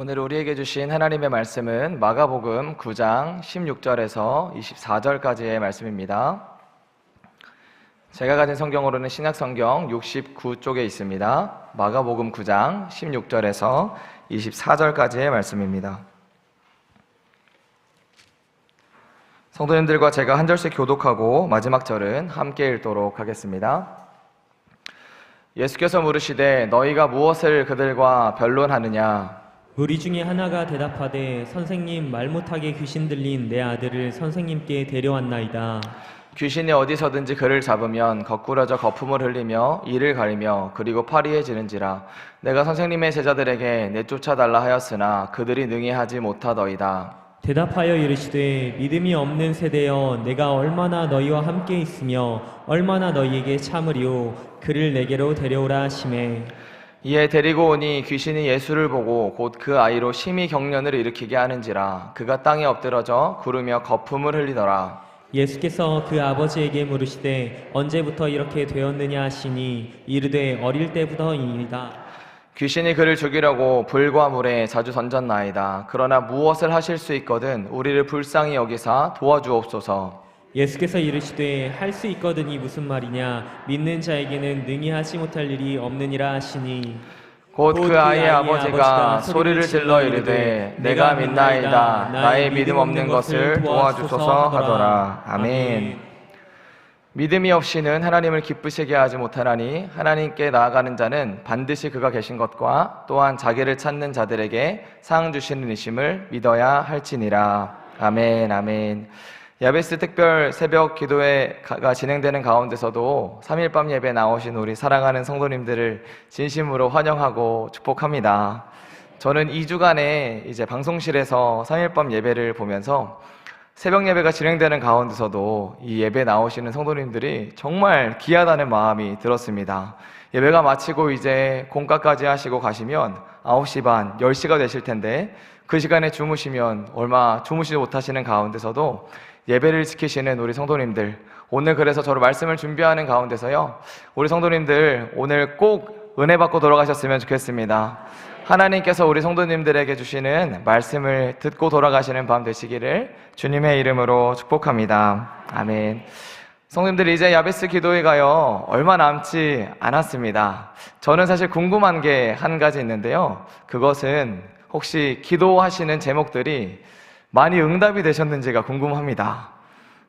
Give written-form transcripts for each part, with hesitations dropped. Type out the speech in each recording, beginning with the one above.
오늘 우리에게 주신 하나님의 말씀은 마가복음 9장 16절에서 24절까지의 말씀입니다. 제가 가진 성경으로는 신약성경 69쪽에 있습니다. 마가복음 9장 16절에서 24절까지의 말씀입니다. 성도님들과 제가 한 절씩 교독하고 마지막 절은 함께 읽도록 하겠습니다. 예수께서 물으시되 너희가 무엇을 그들과 변론하느냐? 무리 중에 하나가 대답하되 선생님, 말 못하게 귀신 들린 내 아들을 선생님께 데려왔나이다. 귀신이 어디서든지 그를 잡으면 거꾸러져 거품을 흘리며 이를 가리며 그리고 파리에 지는지라. 내가 선생님의 제자들에게 내쫓아달라 하였으나 그들이 능히 하지 못하더이다. 대답하여 이르시되 믿음이 없는 세대여, 내가 얼마나 너희와 함께 있으며 얼마나 너희에게 참으리오. 그를 내게로 데려오라 하시매. 이에 데리고 오니 귀신이 예수를 보고 곧 그 아이로 심히 경련을 일으키게 하는지라. 그가 땅에 엎드러져 구르며 거품을 흘리더라. 예수께서 그 아버지에게 물으시되 언제부터 이렇게 되었느냐 하시니 이르되 어릴 때부터이니이다. 귀신이 그를 죽이려고 불과 물에 자주 던졌나이다. 그러나 무엇을 하실 수 있거든 우리를 불쌍히 여기사 도와주옵소서. 예수께서 이르시되 할 수 있거든이 무슨 말이냐? 믿는 자에게는 능히 하지 못할 일이 없느니라 하시니 곧 그 아이의 아버지가 소리를 질러 이르되 내가 믿나이다. 나의 믿음 없는 것을 도와주소서 하더라. 아멘. 믿음이 없이는 하나님을 기쁘시게 하지 못하나니 하나님께 나아가는 자는 반드시 그가 계신 것과 또한 자기를 찾는 자들에게 상 주시는 이심을 믿어야 할지니라. 아멘. 아멘. 야베스 특별 새벽 기도회가 진행되는 가운데서도 3일 밤 예배 나오신 우리 사랑하는 성도님들을 진심으로 환영하고 축복합니다. 저는 2주간의 이제 방송실에서 3일 밤 예배를 보면서 새벽 예배가 진행되는 가운데서도 이 예배 나오시는 성도님들이 정말 귀하다는 마음이 들었습니다. 예배가 마치고 이제 공과까지 하시고 가시면 9시 반, 10시가 되실 텐데 그 시간에 주무시면 얼마 주무시지 못하시는 가운데서도 예배를 지키시는 우리 성도님들, 오늘 그래서 저로 말씀을 준비하는 가운데서요, 우리 성도님들 오늘 꼭 은혜 받고 돌아가셨으면 좋겠습니다. 하나님께서 우리 성도님들에게 주시는 말씀을 듣고 돌아가시는 밤 되시기를 주님의 이름으로 축복합니다. 아멘. 성도님들, 이제 야베스 기도회가요 얼마 남지 않았습니다. 저는 사실 궁금한 게 한 가지 있는데요, 그것은 혹시 기도하시는 제목들이 많이 응답이 되셨는지가 궁금합니다.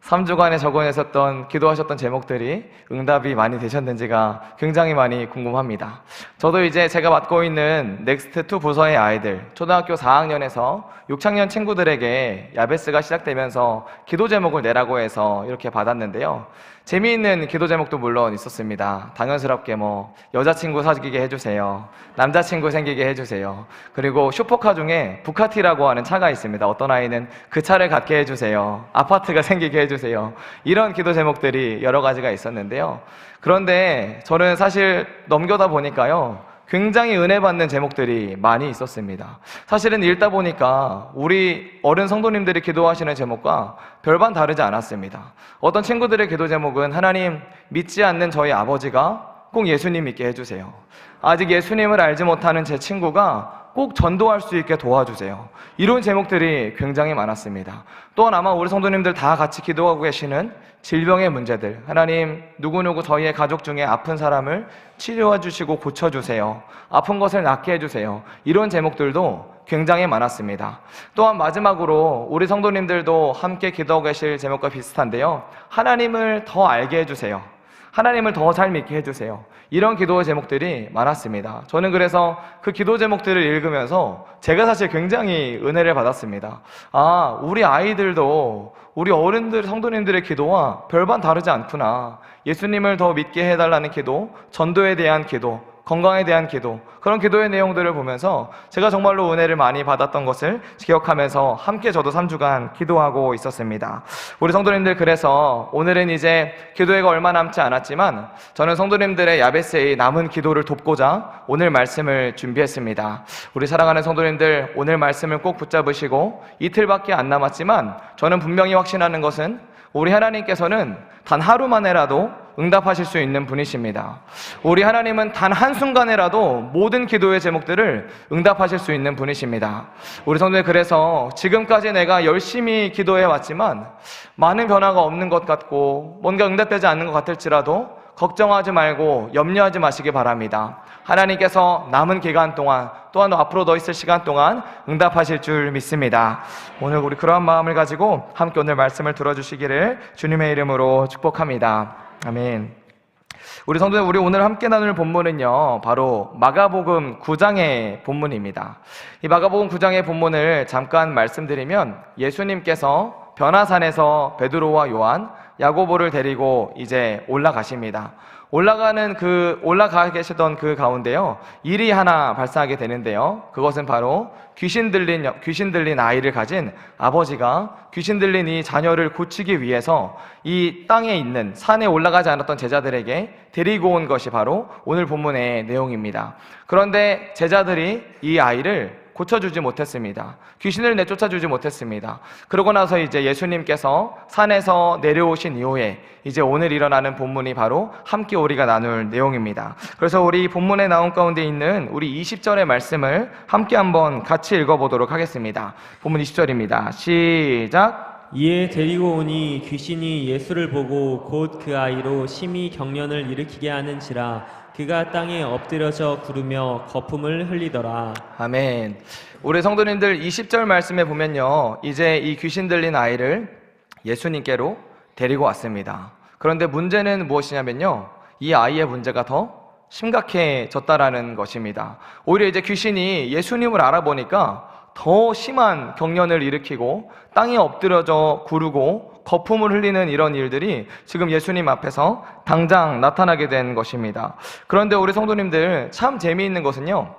3주간에 적어내셨던 기도하셨던 제목들이 응답이 많이 되셨는지가 굉장히 많이 궁금합니다. 저도 이제 제가 맡고 있는 넥스트2 부서의 아이들, 초등학교 4학년에서 6학년 친구들에게 야베스가 시작되면서 기도 제목을 내라고 해서 이렇게 받았는데요, 재미있는 기도 제목도 물론 있었습니다. 당연스럽게 여자친구 사귀게 해주세요, 남자친구 생기게 해주세요, 그리고 슈퍼카 중에 부카티라고 하는 차가 있습니다. 어떤 아이는 그 차를 갖게 해주세요, 아파트가 생기게 해주세요, 이런 기도 제목들이 여러 가지가 있었는데요, 그런데 저는 사실 넘겨다 보니까요 굉장히 은혜 받는 제목들이 많이 있었습니다. 사실은 읽다 보니까 우리 어른 성도님들이 기도하시는 제목과 별반 다르지 않았습니다. 어떤 친구들의 기도 제목은 하나님, 믿지 않는 저희 아버지가 꼭 예수님 믿게 해주세요. 아직 예수님을 알지 못하는 제 친구가 꼭 전도할 수 있게 도와주세요. 이런 제목들이 굉장히 많았습니다. 또한 아마 우리 성도님들 다 같이 기도하고 계시는 질병의 문제들, 하나님, 누구누구 저희의 가족 중에 아픈 사람을 치료해 주시고 고쳐주세요, 아픈 것을 낫게 해주세요, 이런 제목들도 굉장히 많았습니다. 또한 마지막으로 우리 성도님들도 함께 기도하고 계실 제목과 비슷한데요, 하나님을 더 알게 해주세요, 하나님을 더 잘 믿게 해주세요, 이런 기도의 제목들이 많았습니다. 저는 그래서 그 기도 제목들을 읽으면서 제가 사실 굉장히 은혜를 받았습니다. 우리 아이들도 우리 어른들, 성도님들의 기도와 별반 다르지 않구나. 예수님을 더 믿게 해달라는 기도, 전도에 대한 기도, 건강에 대한 기도, 그런 기도의 내용들을 보면서 제가 정말로 은혜를 많이 받았던 것을 기억하면서 함께 저도 3주간 기도하고 있었습니다. 우리 성도님들, 그래서 오늘은 이제 기도회가 얼마 남지 않았지만 저는 성도님들의 야베스의 남은 기도를 돕고자 오늘 말씀을 준비했습니다. 우리 사랑하는 성도님들, 오늘 말씀을 꼭 붙잡으시고 이틀밖에 안 남았지만 저는 분명히 확신하는 것은 우리 하나님께서는 단 하루 만에라도 응답하실 수 있는 분이십니다. 우리 하나님은 단 한순간에라도 모든 기도의 제목들을 응답하실 수 있는 분이십니다. 우리 성도님, 그래서 지금까지 내가 열심히 기도해 왔지만 많은 변화가 없는 것 같고 뭔가 응답되지 않는 것 같을지라도 걱정하지 말고 염려하지 마시기 바랍니다. 하나님께서 남은 기간 동안, 또한 앞으로 더 있을 시간 동안 응답하실 줄 믿습니다. 오늘 우리 그러한 마음을 가지고 함께 오늘 말씀을 들어주시기를 주님의 이름으로 축복합니다. 아멘. 우리 성도님, 우리 오늘 함께 나눌 본문은요, 바로 마가복음 9장의 본문입니다. 이 마가복음 9장의 본문을 잠깐 말씀드리면, 예수님께서 변화산에서 베드로와 요한, 야고보를 데리고 이제 올라가십니다. 올라가 계시던 그 가운데요, 일이 하나 발생하게 되는데요, 그것은 바로 귀신 들린 아이를 가진 아버지가 귀신 들린 이 자녀를 고치기 위해서 이 땅에 있는 산에 올라가지 않았던 제자들에게 데리고 온 것이 바로 오늘 본문의 내용입니다. 그런데 제자들이 이 아이를 고쳐주지 못했습니다. 귀신을 내쫓아주지 못했습니다. 그러고 나서 이제 예수님께서 산에서 내려오신 이후에 이제 오늘 일어나는 본문이 바로 함께 우리가 나눌 내용입니다. 그래서 우리 본문에 나온 가운데 있는 우리 20절의 말씀을 함께 한번 같이 읽어보도록 하겠습니다. 본문 20절입니다. 시작! 이에 데리고 오니 귀신이 예수를 보고 곧 그 아이로 심히 경련을 일으키게 하는지라 그가 땅에 엎드려져 구르며 거품을 흘리더라. 아멘. 우리 성도님들, 20절 말씀에 보면요, 이제 이 귀신 들린 아이를 예수님께로 데리고 왔습니다. 그런데 문제는 무엇이냐면요, 이 아이의 문제가 더 심각해졌다라는 것입니다. 오히려 이제 귀신이 예수님을 알아보니까 더 심한 경련을 일으키고 땅에 엎드려져 구르고 거품을 흘리는 이런 일들이 지금 예수님 앞에서 당장 나타나게 된 것입니다. 그런데 우리 성도님들, 참 재미있는 것은요,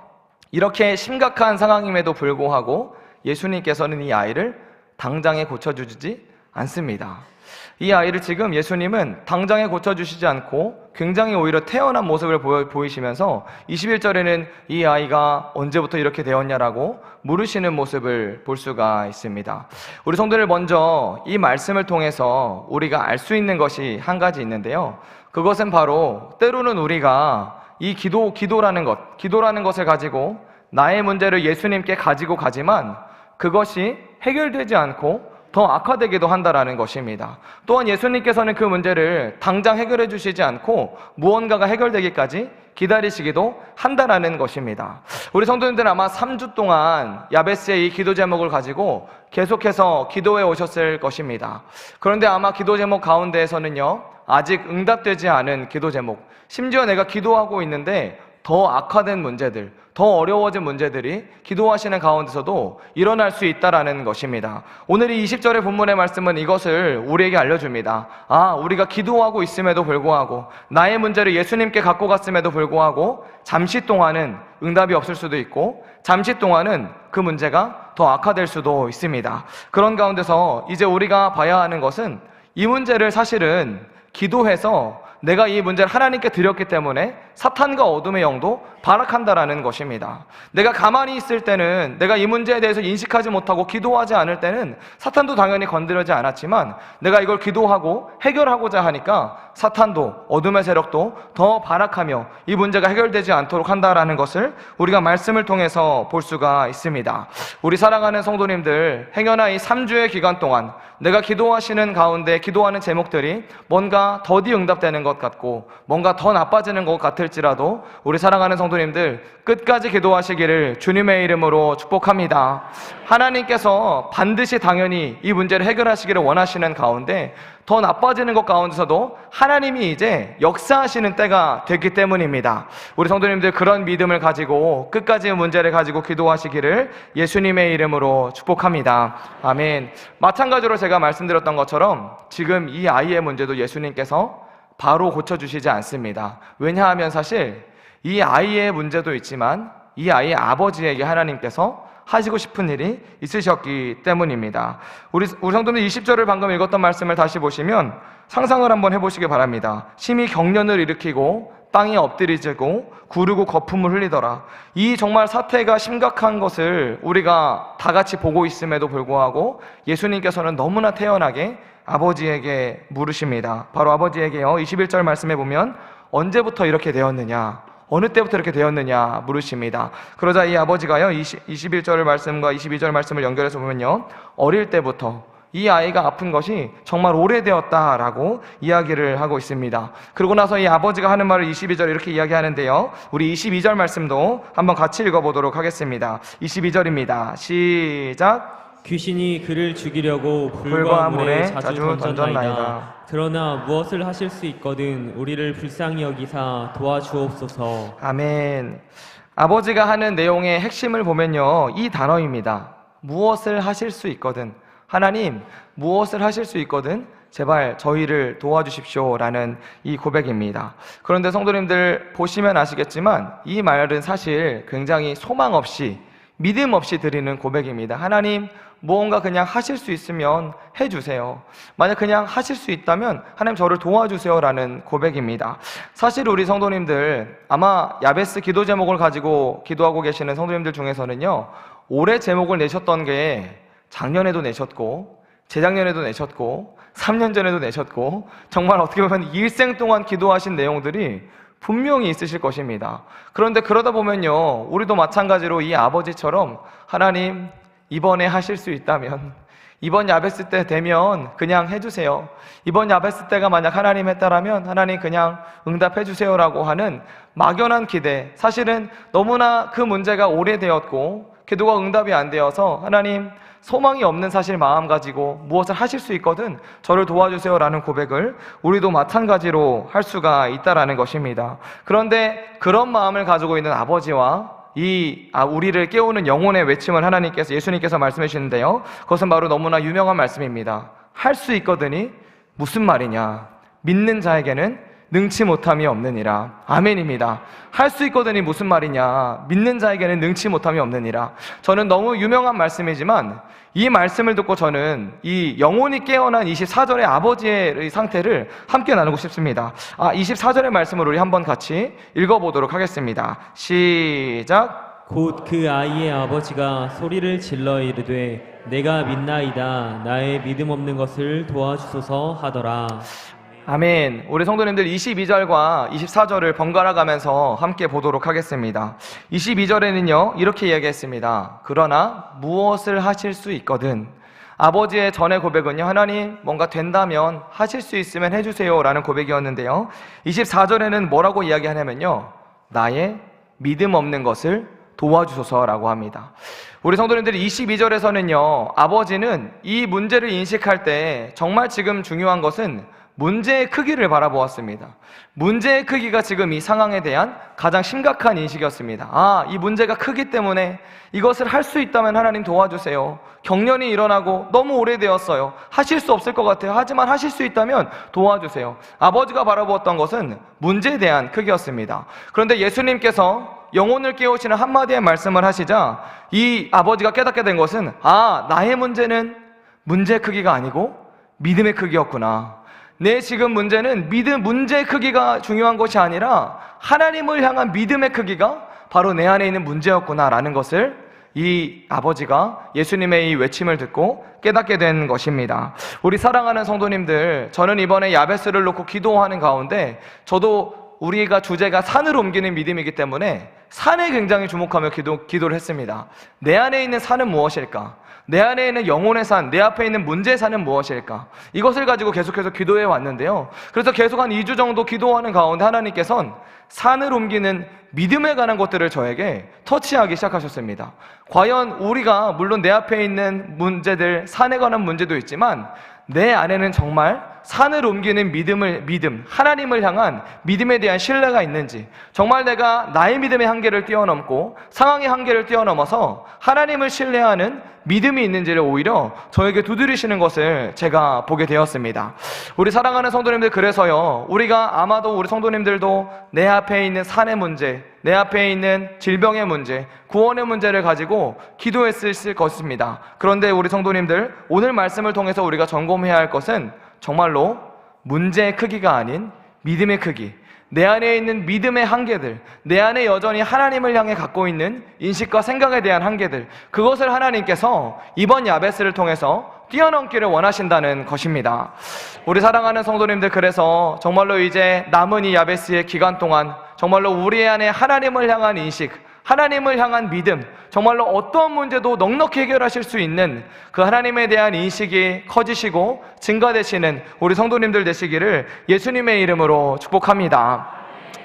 이렇게 심각한 상황임에도 불구하고 예수님께서는 이 아이를 당장에 고쳐주지 않습니다. 이 아이를 지금 예수님은 당장에 고쳐주시지 않고 굉장히 오히려 태연한 모습을 보이시면서 21절에는 이 아이가 언제부터 이렇게 되었냐라고 물으시는 모습을 볼 수가 있습니다. 우리 성도들, 먼저 이 말씀을 통해서 우리가 알 수 있는 것이 한 가지 있는데요, 그것은 바로 때로는 우리가 이 기도라는 것을 가지고 나의 문제를 예수님께 가지고 가지만 그것이 해결되지 않고 더 악화되기도 한다라는 것입니다. 또한 예수님께서는 그 문제를 당장 해결해 주시지 않고 무언가가 해결되기까지 기다리시기도 한다라는 것입니다. 우리 성도님들은 아마 3주 동안 야베스의 이 기도 제목을 가지고 계속해서 기도해 오셨을 것입니다. 그런데 아마 기도 제목 가운데에서는요, 아직 응답되지 않은 기도 제목, 심지어 내가 기도하고 있는데 더 악화된 문제들, 더 어려워진 문제들이 기도하시는 가운데서도 일어날 수 있다라는 것입니다. 오늘 이 20절의 본문의 말씀은 이것을 우리에게 알려줍니다. 우리가 기도하고 있음에도 불구하고, 나의 문제를 예수님께 갖고 갔음에도 불구하고 잠시 동안은 응답이 없을 수도 있고 잠시 동안은 그 문제가 더 악화될 수도 있습니다. 그런 가운데서 이제 우리가 봐야 하는 것은, 이 문제를 사실은 기도해서 내가 이 문제를 하나님께 드렸기 때문에 사탄과 어둠의 영도 발악한다라는 것입니다. 내가 가만히 있을 때는, 내가 이 문제에 대해서 인식하지 못하고 기도하지 않을 때는 사탄도 당연히 건드리지 않았지만, 내가 이걸 기도하고 해결하고자 하니까 사탄도 어둠의 세력도 더 발악하며 이 문제가 해결되지 않도록 한다라는 것을 우리가 말씀을 통해서 볼 수가 있습니다. 우리 사랑하는 성도님들, 행여나 이 3주의 기간 동안 내가 기도하시는 가운데 기도하는 제목들이 뭔가 더디 응답되는 것 같고 뭔가 더 나빠지는 것 같을지라도 우리 사랑하는 성도님들, 끝까지 기도하시기를 주님의 이름으로 축복합니다. 하나님께서 반드시 당연히 이 문제를 해결하시기를 원하시는 가운데 더 나빠지는 것 가운데서도 하나님이 이제 역사하시는 때가 됐기 때문입니다. 우리 성도님들, 그런 믿음을 가지고 끝까지 문제를 가지고 기도하시기를 예수님의 이름으로 축복합니다. 아멘. 마찬가지로 제가 말씀드렸던 것처럼 지금 이 아이의 문제도 예수님께서 바로 고쳐주시지 않습니다. 왜냐하면 사실 이 아이의 문제도 있지만 이 아이의 아버지에게 하나님께서 하시고 싶은 일이 있으셨기 때문입니다. 우리 성도들, 20절을 방금 읽었던 말씀을 다시 보시면 상상을 한번 해보시기 바랍니다. 심히 경련을 일으키고 땅에 엎드리고 구르고 거품을 흘리더라. 이 정말 사태가 심각한 것을 우리가 다 같이 보고 있음에도 불구하고 예수님께서는 너무나 태연하게 아버지에게 물으십니다. 바로 아버지에게요, 21절 말씀에 보면 언제부터 이렇게 되었느냐, 어느 때부터 이렇게 되었느냐 물으십니다. 그러자 이 아버지가요, 21절 말씀과 22절 말씀을 연결해서 보면요, 어릴 때부터 이 아이가 아픈 것이 정말 오래되었다라고 이야기를 하고 있습니다. 그러고 나서 이 아버지가 하는 말을 22절 이렇게 이야기하는데요, 우리 22절 말씀도 한번 같이 읽어보도록 하겠습니다. 22절입니다. 시작. 귀신이 그를 죽이려고 불과 불과 물에 물에 자주 자주 던졌나이다. 던졌나이다. 그러나 무엇을 하실 수 있거든 우리를 불쌍히 여기사 도와주옵소서. 아멘. 아버지가 하는 내용의 핵심을 보면요, 이 단어입니다. 무엇을 하실 수 있거든. 하나님, 무엇을 하실 수 있거든 제발 저희를 도와주십시오 라는 이 고백입니다. 그런데 성도님들 보시면 아시겠지만 이 말은 사실 굉장히 소망 없이, 믿음 없이 드리는 고백입니다. 하나님, 무언가 그냥 하실 수 있으면 해주세요. 만약 그냥 하실 수 있다면 하나님 저를 도와주세요 라는 고백입니다. 사실 우리 성도님들 아마 야베스 기도 제목을 가지고 기도하고 계시는 성도님들 중에서는요, 올해 제목을 내셨던 게 작년에도 내셨고 재작년에도 내셨고 3년 전에도 내셨고, 정말 어떻게 보면 일생 동안 기도하신 내용들이 분명히 있으실 것입니다. 그런데 그러다 보면요, 우리도 마찬가지로 이 아버지처럼 하나님, 이번에 하실 수 있다면, 이번 야베스 때 되면 그냥 해주세요. 이번 야베스 때가 만약 하나님 했다라면 하나님 그냥 응답해 주세요라고 하는 막연한 기대, 사실은 너무나 그 문제가 오래되었고 기도가 응답이 안 되어서 하나님, 소망이 없는 사실 마음 가지고 무엇을 하실 수 있거든 저를 도와주세요라는 고백을 우리도 마찬가지로 할 수가 있다라는 것입니다. 그런데 그런 마음을 가지고 있는 아버지와 우리를 깨우는 영혼의 외침을 하나님께서, 예수님께서 말씀해 주시는데요, 그것은 바로 너무나 유명한 말씀입니다. 할 수 있거든이 무슨 말이냐, 믿는 자에게는 능치 못함이 없느니라. 아멘입니다. 할 수 있거든이 무슨 말이냐, 믿는 자에게는 능치 못함이 없느니라. 저는 너무 유명한 말씀이지만 이 말씀을 듣고 저는 이 영혼이 깨어난 24절의 아버지의 상태를 함께 나누고 싶습니다. 24절의 말씀을 우리 한번 같이 읽어보도록 하겠습니다. 시작. 곧 그 아이의 아버지가 소리를 질러 이르되 내가 믿나이다. 나의 믿음 없는 것을 도와주소서 하더라. 아멘. 우리 성도님들 22절과 24절을 번갈아 가면서 함께 보도록 하겠습니다. 22절에는요, 이렇게 이야기했습니다. 그러나 무엇을 하실 수 있거든. 아버지의 전의 고백은요, 하나님 뭔가 된다면 하실 수 있으면 해주세요 라는 고백이었는데요, 24절에는 뭐라고 이야기하냐면요, 나의 믿음 없는 것을 도와주소서라고 합니다. 우리 성도님들이 22절에서는요, 아버지는 이 문제를 인식할 때 정말 지금 중요한 것은 문제의 크기를 바라보았습니다. 문제의 크기가 지금 이 상황에 대한 가장 심각한 인식이었습니다. 이 문제가 크기 때문에 이것을 할 수 있다면 하나님 도와주세요. 경련이 일어나고 너무 오래되었어요. 하실 수 없을 것 같아요. 하지만 하실 수 있다면 도와주세요. 아버지가 바라보았던 것은 문제에 대한 크기였습니다. 그런데 예수님께서 영혼을 깨우치는 한마디의 말씀을 하시자 이 아버지가 깨닫게 된 것은 나의 문제는 문제의 크기가 아니고 믿음의 크기였구나. 내 지금 문제는 문제의 크기가 중요한 것이 아니라 하나님을 향한 믿음의 크기가 바로 내 안에 있는 문제였구나라는 것을 이 아버지가 예수님의 이 외침을 듣고 깨닫게 된 것입니다. 우리 사랑하는 성도님들, 저는 이번에 야베스를 놓고 기도하는 가운데 저도 우리가 주제가 산을 옮기는 믿음이기 때문에 산에 굉장히 주목하며 기도를 했습니다. 내 안에 있는 산은 무엇일까? 내 안에 있는 영혼의 산, 내 앞에 있는 문제의 산은 무엇일까? 이것을 가지고 계속해서 기도해 왔는데요, 그래서 계속 한 2주 정도 기도하는 가운데 하나님께서는 산을 옮기는 믿음에 관한 것들을 저에게 터치하기 시작하셨습니다. 과연 우리가 물론 내 앞에 있는 문제들, 산에 관한 문제도 있지만 내 안에는 정말 산을 옮기는 믿음, 하나님을 향한 믿음에 대한 신뢰가 있는지, 정말 내가 나의 믿음의 한계를 뛰어넘고 상황의 한계를 뛰어넘어서 하나님을 신뢰하는 믿음이 있는지를 오히려 저에게 두드리시는 것을 제가 보게 되었습니다. 우리 사랑하는 성도님들, 그래서요, 우리가 아마도 우리 성도님들도 내 앞에 있는 산의 문제, 내 앞에 있는 질병의 문제, 구원의 문제를 가지고 기도했을 것입니다. 그런데 우리 성도님들, 오늘 말씀을 통해서 우리가 점검해야 할 것은 정말로 문제의 크기가 아닌 믿음의 크기, 내 안에 있는 믿음의 한계들, 내 안에 여전히 하나님을 향해 갖고 있는 인식과 생각에 대한 한계들, 그것을 하나님께서 이번 야베스를 통해서 뛰어넘기를 원하신다는 것입니다. 우리 사랑하는 성도님들, 그래서 정말로 이제 남은 이 야베스의 기간 동안 정말로 우리 안에 하나님을 향한 인식, 하나님을 향한 믿음, 정말로 어떠한 문제도 넉넉히 해결하실 수 있는 그 하나님에 대한 인식이 커지시고 증가되시는 우리 성도님들 되시기를 예수님의 이름으로 축복합니다.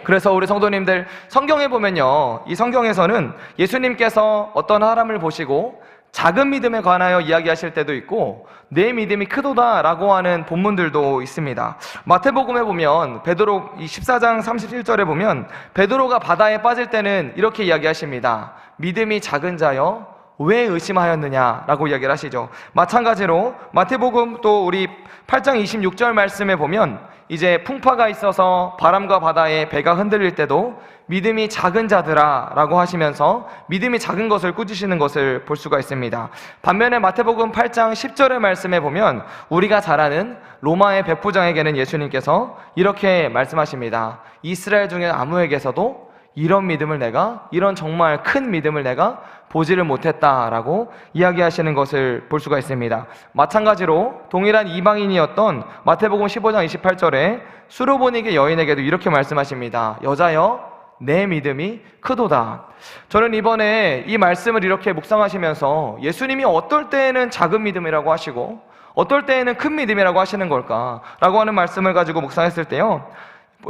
그래서 우리 성도님들, 성경에 보면요, 이 성경에서는 예수님께서 어떤 사람을 보시고 작은 믿음에 관하여 이야기하실 때도 있고 내 믿음이 크도다 라고 하는 본문들도 있습니다. 마태복음에 보면 베드로 14장 37절에 보면 베드로가 바다에 빠질 때는 이렇게 이야기하십니다. 믿음이 작은 자여 왜 의심하였느냐 라고 이야기를 하시죠. 마찬가지로 마태복음 또 우리 8장 26절 말씀에 보면 이제 풍파가 있어서 바람과 바다에 배가 흔들릴 때도 믿음이 작은 자들아 라고 하시면서 믿음이 작은 것을 꾸짖으시는 것을 볼 수가 있습니다. 반면에 마태복음 8장 10절의 말씀에 보면 우리가 잘 아는 로마의 백부장에게는 예수님께서 이렇게 말씀하십니다. 이스라엘 중에 아무에게서도 이런 믿음을 내가, 이런 정말 큰 믿음을 내가 보지를 못했다라고 이야기하시는 것을 볼 수가 있습니다. 마찬가지로 동일한 이방인이었던 마태복음 15장 28절에 수로보니게 여인에게도 이렇게 말씀하십니다. 여자여 내 믿음이 크도다. 저는 이번에 이 말씀을 이렇게 묵상하시면서 예수님이 어떨 때에는 작은 믿음이라고 하시고 어떨 때에는 큰 믿음이라고 하시는 걸까? 라고 하는 말씀을 가지고 묵상했을 때요,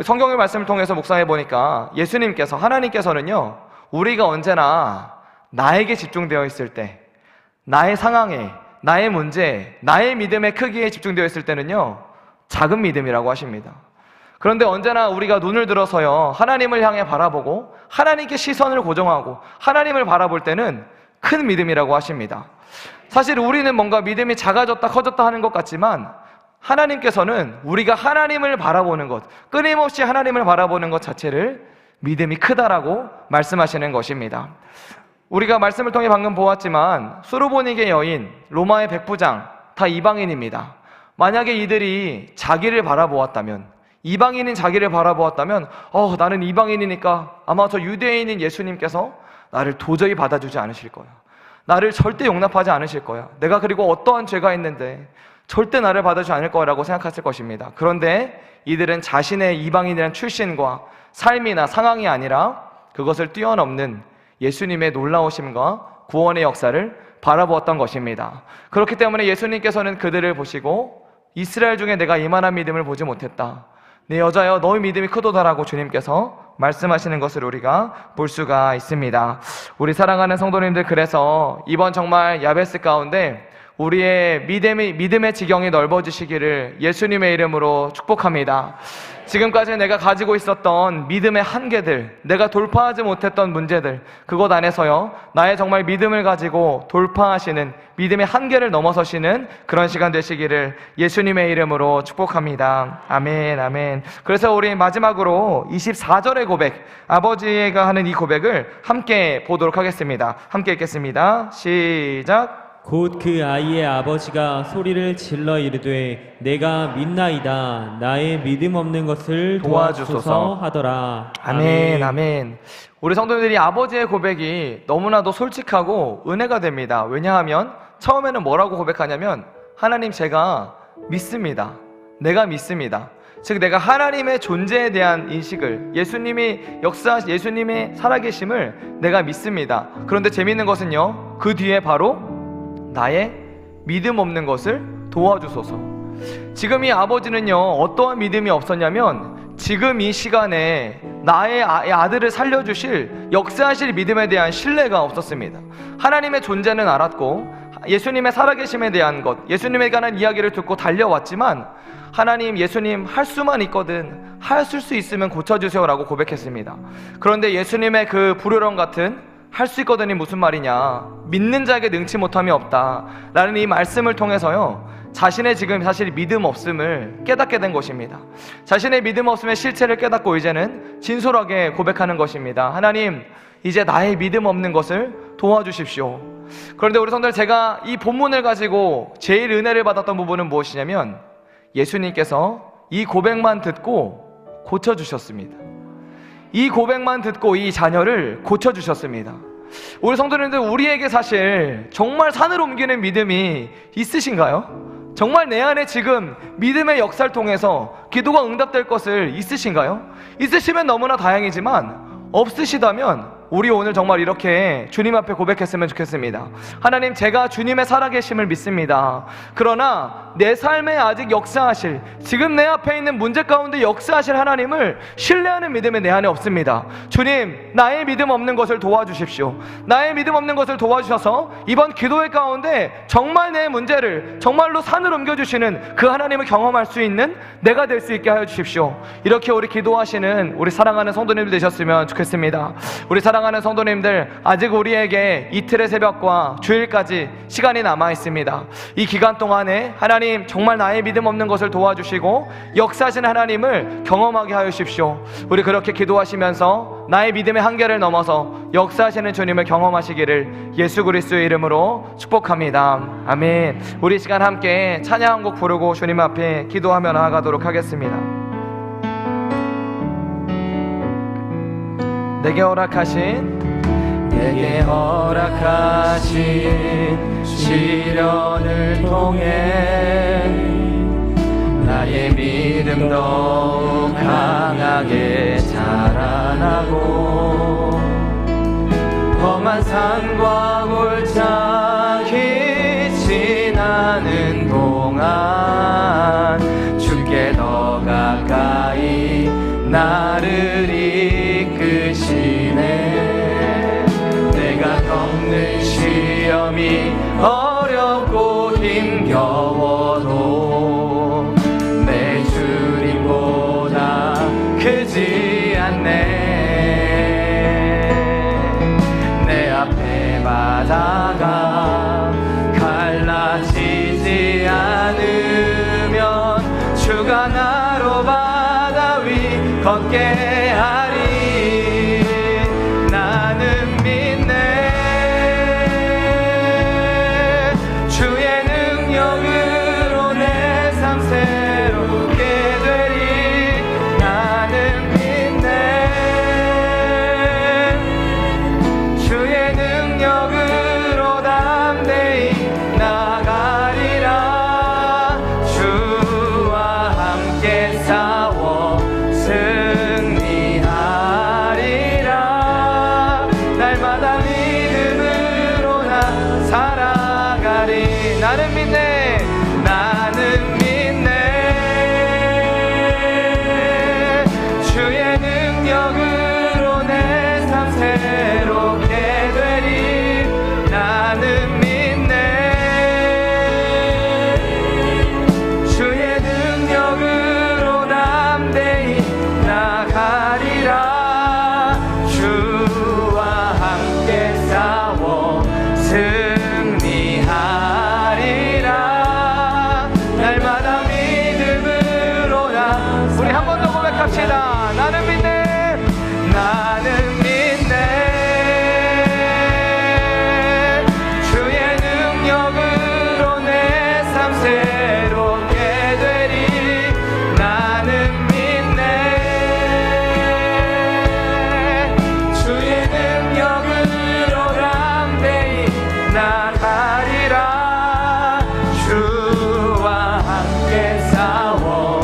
성경의 말씀을 통해서 묵상해 보니까 예수님께서, 하나님께서는요, 우리가 언제나 나에게 집중되어 있을 때, 나의 상황에, 나의 문제, 나의 믿음의 크기에 집중되어 있을 때는요, 작은 믿음이라고 하십니다. 그런데 언제나 우리가 눈을 들어서요, 하나님을 향해 바라보고 하나님께 시선을 고정하고 하나님을 바라볼 때는 큰 믿음이라고 하십니다. 사실 우리는 뭔가 믿음이 작아졌다 커졌다 하는 것 같지만 하나님께서는 우리가 하나님을 바라보는 것, 끊임없이 하나님을 바라보는 것 자체를 믿음이 크다라고 말씀하시는 것입니다. 우리가 말씀을 통해 방금 보았지만 수로보니게 여인, 로마의 백부장 다 이방인입니다. 만약에 이들이 자기를 바라보았다면, 이방인인 자기를 바라보았다면 나는 이방인이니까 아마 저 유대인인 예수님께서 나를 도저히 받아주지 않으실 거야. 나를 절대 용납하지 않으실 거야. 내가 그리고 어떠한 죄가 있는데 절대 나를 받아주지 않을 거라고 생각했을 것입니다. 그런데 이들은 자신의 이방인이라는 출신과 삶이나 상황이 아니라 그것을 뛰어넘는 예수님의 놀라우심과 구원의 역사를 바라보았던 것입니다. 그렇기 때문에 예수님께서는 그들을 보시고 이스라엘 중에 내가 이만한 믿음을 보지 못했다. 내 여자여 너의 믿음이 크도다라고 주님께서 말씀하시는 것을 우리가 볼 수가 있습니다. 우리 사랑하는 성도님들, 그래서 이번 정말 야베스 가운데 우리의 믿음의 지경이 넓어지시기를 예수님의 이름으로 축복합니다. 지금까지 내가 가지고 있었던 믿음의 한계들, 내가 돌파하지 못했던 문제들, 그것 안에서요, 나의 정말 믿음을 가지고 돌파하시는, 믿음의 한계를 넘어서시는 그런 시간 되시기를 예수님의 이름으로 축복합니다. 아멘, 아멘. 그래서 우리 마지막으로 24절의 고백, 아버지가 하는 이 고백을 함께 보도록 하겠습니다. 함께 읽겠습니다. 시작. 곧 그 아이의 아버지가 소리를 질러 이르되 내가 믿나이다. 나의 믿음 없는 것을 도와주소서 하더라. 아멘, 아멘. 우리 성도님들이 아버지의 고백이 너무나도 솔직하고 은혜가 됩니다. 왜냐하면 처음에는 뭐라고 고백하냐면 하나님, 제가 믿습니다. 내가 믿습니다. 즉 내가 하나님의 존재에 대한 인식을, 예수님의 살아계심을 내가 믿습니다. 그런데 재미있는 것은요, 그 뒤에 바로 나의 믿음 없는 것을 도와주소서. 지금 이 아버지는요, 어떠한 믿음이 없었냐면 지금 이 시간에 나의 아들을 살려주실, 역사하실 믿음에 대한 신뢰가 없었습니다. 하나님의 존재는 알았고 예수님의 살아계심에 대한 것, 예수님에 관한 이야기를 듣고 달려왔지만 하나님, 예수님 할 수만 있거든, 하실 수 있으면 고쳐주세요 라고 고백했습니다. 그런데 예수님의 그 불효령 같은 할 수 있거든이 무슨 말이냐, 믿는 자에게 능치 못함이 없다 라는 이 말씀을 통해서요, 자신의 지금 사실 믿음 없음을 깨닫게 된 것입니다. 자신의 믿음 없음의 실체를 깨닫고 이제는 진솔하게 고백하는 것입니다. 하나님, 이제 나의 믿음 없는 것을 도와주십시오. 그런데 우리 성도들, 제가 이 본문을 가지고 제일 은혜를 받았던 부분은 무엇이냐면 예수님께서 이 고백만 듣고 고쳐주셨습니다. 이 고백만 듣고 이 자녀를 고쳐주셨습니다. 우리 성도님들, 우리에게 사실 정말 산을 옮기는 믿음이 있으신가요? 정말 내 안에 지금 믿음의 역사를 통해서 기도가 응답될 것을 있으신가요? 있으시면 너무나 다행이지만 없으시다면 우리 오늘 정말 이렇게 주님 앞에 고백했으면 좋겠습니다. 하나님, 제가 주님의 살아계심을 믿습니다. 그러나 내 삶에 아직 역사하실, 지금 내 앞에 있는 문제 가운데 역사하실 하나님을 신뢰하는 믿음이 내 안에 없습니다. 주님, 나의 믿음 없는 것을 도와주십시오. 나의 믿음 없는 것을 도와주셔서 이번 기도회 가운데 정말 내 문제를 정말로 산을 옮겨주시는 그 하나님을 경험할 수 있는 내가 될 수 있게 하여 주십시오. 이렇게 우리 기도하시는 우리 사랑하는 성도님들 되셨으면 좋겠습니다. 우리 사랑하는 성도님들, 아직 우리에게 이틀의 새벽과 주일까지 시간이 남아 있습니다. 이 기간 동안에 하나님, 정말 나의 믿음 없는 것을 도와주시고 역사하신 하나님을 경험하게 하여 주십시오. 우리 그렇게 기도하시면서 나의 믿음의 한계를 넘어서 역사하시는 주님을 경험하시기를 예수 그리스도의 이름으로 축복합니다. 아멘. 우리 시간 함께 찬양 한 곡 부르고 주님 앞에 기도하며 나아가도록 하겠습니다. 내게 허락하신 시련을 통해 나의 믿음 더욱 강하게 자라나고 험한 산과 골짜기 지나는 동안 주께 더 가까이 나를 이끄시네. 내가 겪는 시험이 어렵고 힘겨워도 내 주님보다 크지 않네. 내 앞에 바다가 갈라지지 않으면 주가 나로 바다 위 걷게 하리. 나는 믿네. 주의 능력으로 내 삶 새롭게 되리. 나는 믿네. 주의 능력으로 담대히 나가리라. 주와 함께 싸워 승리하리라. 날마다 믿음으로 나 살아가리. 나는 믿네. 나는 믿네. 주의 능력으로 내 삶 새롭게 되리. 나는 믿네. 주의 능력으로 담대히 나가리라. 주와 함께 싸워 승리하리라. 날마다 믿음으로 나. 우리 한 번 더 고백합시다. 나는 믿네. 나는 믿네. 주의 능력으로 내 삶 새롭게 되리. 나는 믿네. 주의 능력으로 담대히 나가리라. 주와 함께 싸워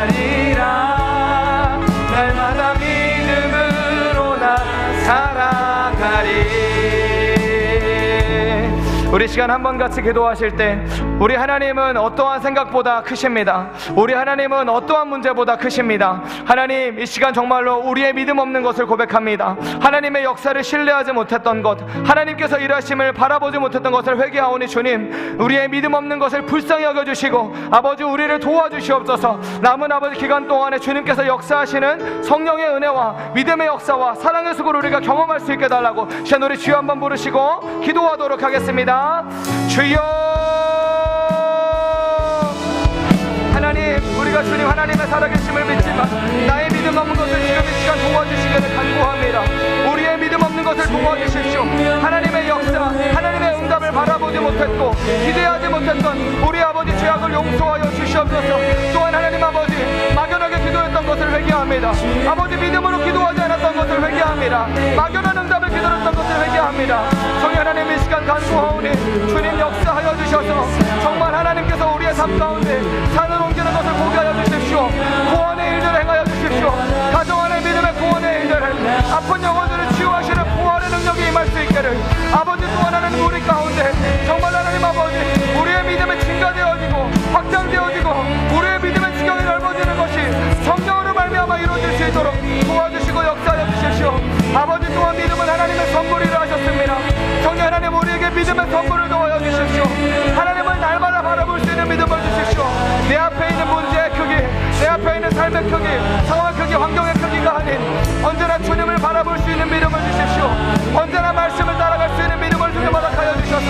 승리하리라. 날마다 믿음으로 나 살아가리. 우리 시간 한번 같이 기도하실 때 우리 하나님은 어떠한 생각보다 크십니다. 우리 하나님은 어떠한 문제보다 크십니다. 하나님, 이 시간 정말로 우리의 믿음 없는 것을 고백합니다. 하나님의 역사를 신뢰하지 못했던 것, 하나님께서 일하심을 바라보지 못했던 것을 회개하오니 주님, 우리의 믿음 없는 것을 불쌍히 여겨주시고 아버지, 우리를 도와주시옵소서. 남은 아버지 기간 동안에 주님께서 역사하시는 성령의 은혜와 믿음의 역사와 사랑의 수고를 우리가 경험할 수 있게 달라고 시간 우리 주여 한번 부르시고 기도하도록 하겠습니다. 주여. 하나님, 우리가 주님 하나님의 살아계심을 믿지만 나의 믿음 없는 것을 지금 이 시간 도와주시기를 간구합니다. 우리의 믿음 없는 것을 도와주십시오. 하나님의 역사, 하나님의 응답을 바라보지 못했고 기대하지 못했던 우리 아버지 죄악을 용서하여 주시옵소서. 또한 하나님 아버지 막연하게 기도했던 것을 회개합니다. 아버지 믿음으로 기도하지 않았던 것을 회개합니다. 막연한 응답을 기다렸던 것을 회개합니다. 성령 하나님 이 시간 간구하오니 주님 역사하여 주셔서 정말 하나님께서 우리의 삶 가운데 산을 옮기는 것을 보게 하여 주십시오. 구원의 일들을 행하여 주십시오. 가정 안의 믿음의 구원의 일들을, 아픈 영혼들을 치유하시는 부활의 능력이 임할 수 있기를 아버지 또한 하나님 우리 가운데 정말 하나님 아버지 우리의 믿음이 증가되어지고 확장되어지고 우리의 믿음의 지경이 넓어지는 것이 성령으로 말미암아 이루어질 수 있도록 도와주시고 역사하여 주십시오. 아버지 또한 믿음은 하나님의 선물이라 하셨습니다. 성령 하나님 우리에게 믿음의 선물을 도와여 주십시오. 하나님을 날마다 바라볼 수 있는 믿음을 주십시오. 내 앞에 있는 문제의 크기, 내 앞에 있는 삶의 크기, 상황의 크기, 환경의 크기가 아닌 언제나 주님을 바라볼 수 있는 믿음을 주십시오. 언제나 말씀을 따라갈 수 있는 믿음을 주님 허락하여 주셔서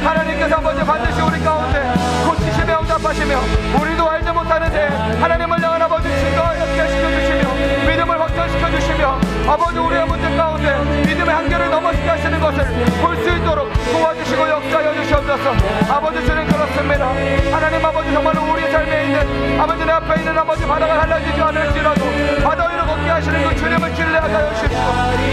하나님께서 아버지 반드시 우리 가운데 고치시며 응답하시며 우리도 알지 못하는 데 하나님을 향한 아버지 증거하게 시켜주시며 믿음을 확장시켜 주시며 아버지 우리의 문제 가운데 믿음의 한계를 넘어지게 하시는 것을 볼 수 있도록 도와주시고 역사하여 주시옵소서. 아버지 주님 그렇습니다. 하나님 아버지 정말로 우리 삶에 있는 아버지 내 앞에 있는 아버지 바다가 갈라지지 않을지라도 바다 위로 걷게 하시는 그 주님을 신뢰하게 하여 주십시오.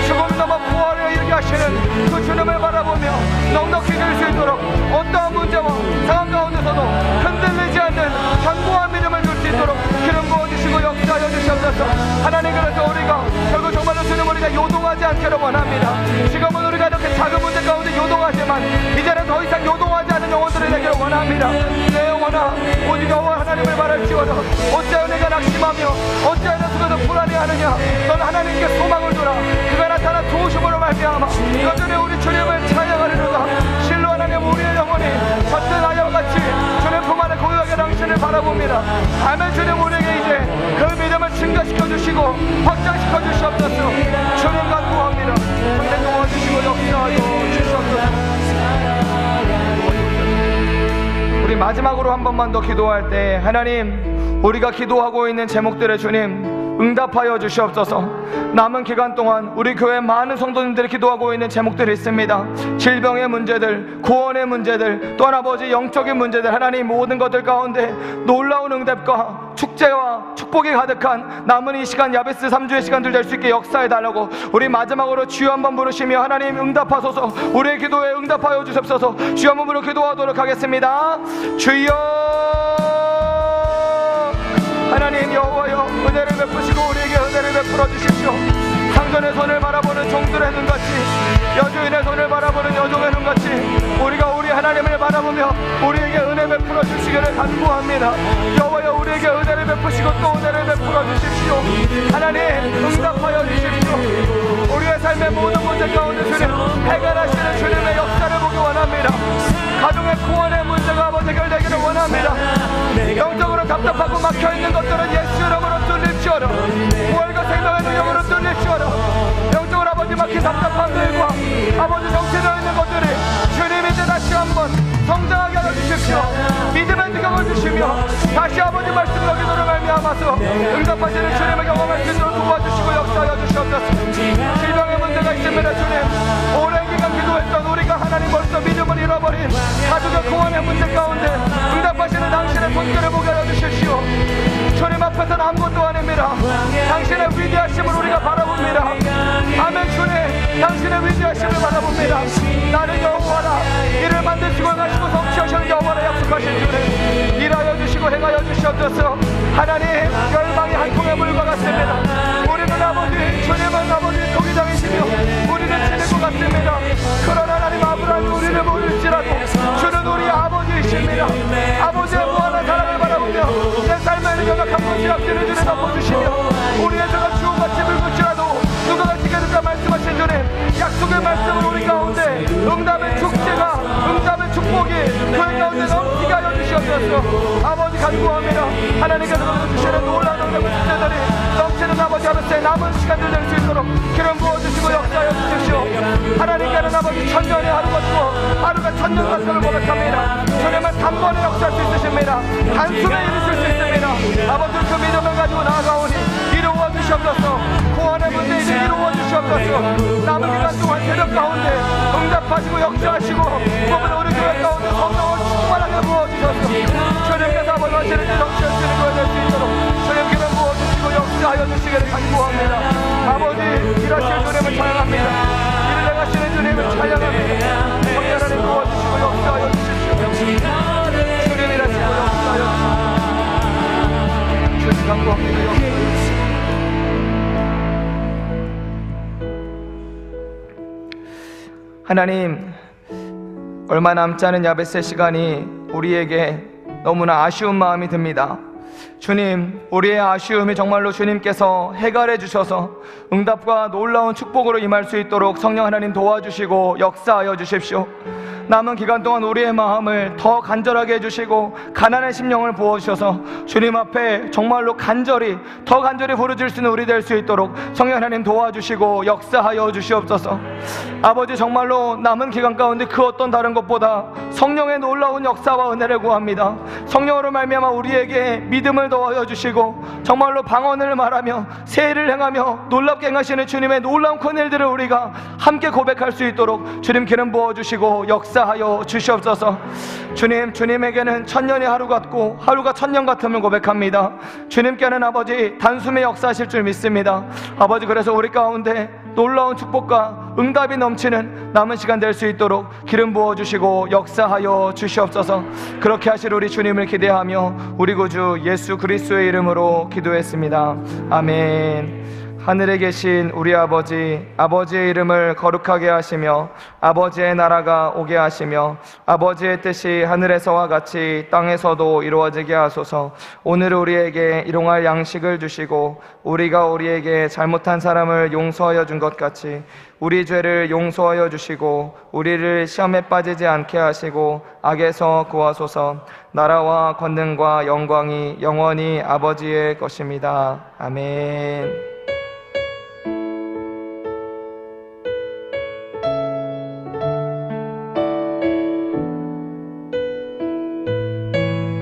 죽음 넘어 부활에 이르게 하시는 그 주님을 바라보며 넉넉히 될 수 있도록 어떠한 문제와 상황 가운데서도 흔들리지 않는 견고한 믿음을 줄 수 있도록 기름 부어주시고 역사하여 주시옵소서. 하나님 그래서 우리가 결국 정말로 주님 우리가 요동하지 않기를 원합니다. 지금은 우리가 이렇게 작은 문제 가운데 요동하지만 이제는 더 이상 요동하지 않은 영혼들이 되기를 원합니다. 내 영혼아 오직 여호와 하나님을 바랄지어다. 어찌하여 내가 낙심하며 어찌하여 내 속에서 불안해하느냐. 너는 하나님께 소망을 두라. 그가 나타나 도우심으로 말미암아 여전히 우리 주님을 찬양하리로다. 실로 하나님 우리의 영혼이 젖든 아이와 같이 주님 품 안에 고요하게 당신을 바라봅니다. 아멘. 주님 우리에게 이제 그 믿음을 증가시켜 주시고 확장시켜 주시옵소서. 주님 간구합니다. 성령 도와주시고 역사하여 주시옵소서. 우리 마지막으로 한 번만 더 기도할 때 하나님 우리가 기도하고 있는 제목들의 주님 응답하여 주시옵소서. 남은 기간 동안 우리 교회 많은 성도님들이 기도하고 있는 제목들이 있습니다. 질병의 문제들, 구원의 문제들, 또한 아버지 영적인 문제들, 하나님 모든 것들 가운데 놀라운 응답과 축제와 축복이 가득한 남은 이 시간 야베스 3주의 시간들 될 수 있게 역사해 달라고 우리 마지막으로 주여 한번 부르시며 하나님 응답하소서. 우리의 기도에 응답하여 주옵소서. 주여 한번 부르 기도하도록 하겠습니다. 주여 하나님 여호와여 은혜를 베푸시고 우리에게 은혜를 베풀어 주십시오. 상전의 손을 바라보는 종들의 눈같이 여주인의 손을 바라보는 여종의 눈같이 우리가 우리 하나님을 바라보며 우리에게 은혜 베풀어 주시기를 간구합니다. 여호와여 우리에게 은혜를 베푸시고 또 은혜를 베풀어 주십시오. 하나님 응답하여 주십시오. 우리의 삶의 모든 문제 가운데 주님 해결하시는 주님의 역사를 보기 원합니다. 가정의 구원의 문제가 아버지 해결되기를 원합니다. 영적으로 답답하고 막혀있는 것들은 예수 이름으로 뚫릴지어다. 부활과 생명의 능력으로 뚫릴지어다. 영적으로 아버지 막힌 답답함들과 아버지 정체되어 있는 것들이 주님 이제 다시 한번 성장하게 하여 주십시오. 믿음의 능력을 주시며 다시 아버지 말씀으로 기도를 말미암아서 응답하시는 주님의 경험을 기도로 도와주시고 역사하여 주시옵소서. 질병의 문제가 있습니다. 주님 오랜 기간 기도했던 우리가 하나님 벌써 믿음을 잃어버린 가족의 구원의 문제 가운데 응답하시는 당신의 손길을 보게 하여 주십시오. 주님 앞에서는 아무것도 아닙니다. 당신의 위대하심을 우리가 바라봅니다. 아멘. 주님 당신의 위대하심을 바라봅니다. 나는 여호와라 이를 만드시고 가시고 성취하시는 여호와라 약속하신 주님 일하여 주시고 행하여 주시옵소서. 하나님 열방이 한 통의 물과 같습니다. 우리는 아버지 주님은 아버지 토기장이시며 우리는 지는 것 같습니다. 그러나 하나님 아브라함이 우리를 모일지라도 주는 우리 아버지이십니다. 아버지의 무한한 사랑을 바라보며 내 삶에는 연약한 것이 앞뒤를 주님 덮어주시며 우리의 저가 주음같이 불붙지라도 누가 같이 계는가 말씀하신 주님 약속의 말씀을 우리 가운데 응답의 축제가 응답의 축복이 교회 가운데 넘치게 하여 주시옵소서. 아버지 간구합니다. 하나님께서 주시는 놀라운 응답의 축제들이 넘치는 아버지 하루새 남은 시간들 될 수 있도록 기름 부어주시고 역사하여 주십시오. 하나님께는 아버지 천년의 하루 같고 하루가 천년 같음을 고백합니다. 주님은 단번에 역사할 수 있으십니다. 한숨에 이르실 수 있습니다. 아버지 그 믿음을 가지고 나아가오니 이루어 주시옵소서. 구원의 문제 이제 이루어 주시옵소서. 남은 기간 동안 새벽 가운데 응답하시고 역사하시고 꿈을 우리 교회 가운데 성령을 충만하게 부어주셔서 주님께서 원하시는 일 역사하시는 것을 될 수 있도록 주님 기름 부어주시고 역사하여 주시기를 간구합니다. 아버지 일하실 주님을 찬양합니다. 일을 행하시는 주님을 찬양합니다. 성령 하나님 부어주시고 역사하여 주십시오. 주님 일하시고 역사하여 주십시오. 주님 간구합니다. 하나님, 얼마 남지 않은 야베스의 시간이 우리에게 너무나 아쉬운 마음이 듭니다. 주님, 우리의 아쉬움이 정말로 주님께서 해결해 주셔서 응답과 놀라운 축복으로 임할 수 있도록 성령 하나님 도와주시고 역사하여 주십시오. 남은 기간 동안 우리의 마음을 더 간절하게 해주시고 가난의 심령을 부어주셔서 주님 앞에 정말로 더 간절히 부르짖을 수 있는 우리 될 수 있도록 성령 하나님 도와주시고 역사하여 주시옵소서. 아버지, 정말로 남은 기간 가운데 그 어떤 다른 것보다 성령의 놀라운 역사와 은혜를 구합니다. 성령으로 말미암아 우리에게 믿음을 더하여 주시고 정말로 방언을 말하며 세일을 행하며 놀랍게 행하시는 주님의 놀라운 큰 일들을 우리가 함께 고백할 수 있도록 주님 기름 부어주시고 역사하여 주시옵소서. 주님에게는 천년이 하루 같고 하루가 천년 같음을 고백합니다. 주님께는 아버지 단숨에 역사하실 줄 믿습니다. 아버지, 그래서 우리 가운데 놀라운 축복과 응답이 넘치는 남은 시간 될 수 있도록 기름 부어주시고 역사하여 주시옵소서. 그렇게 하실 우리 주님을 기대하며 우리 구주 예수 그리스도의 이름으로 기도했습니다. 아멘. 하늘에 계신 우리 아버지의 이름을 거룩하게 하시며 아버지의 나라가 오게 하시며 아버지의 뜻이 하늘에서와 같이 땅에서도 이루어지게 하소서. 오늘 우리에게 일용할 양식을 주시고 우리가 우리에게 잘못한 사람을 용서하여 준 것 같이 우리 죄를 용서하여 주시고 우리를 시험에 빠지지 않게 하시고 악에서 구하소서. 나라와 권능과 영광이 영원히 아버지의 것입니다. 아멘.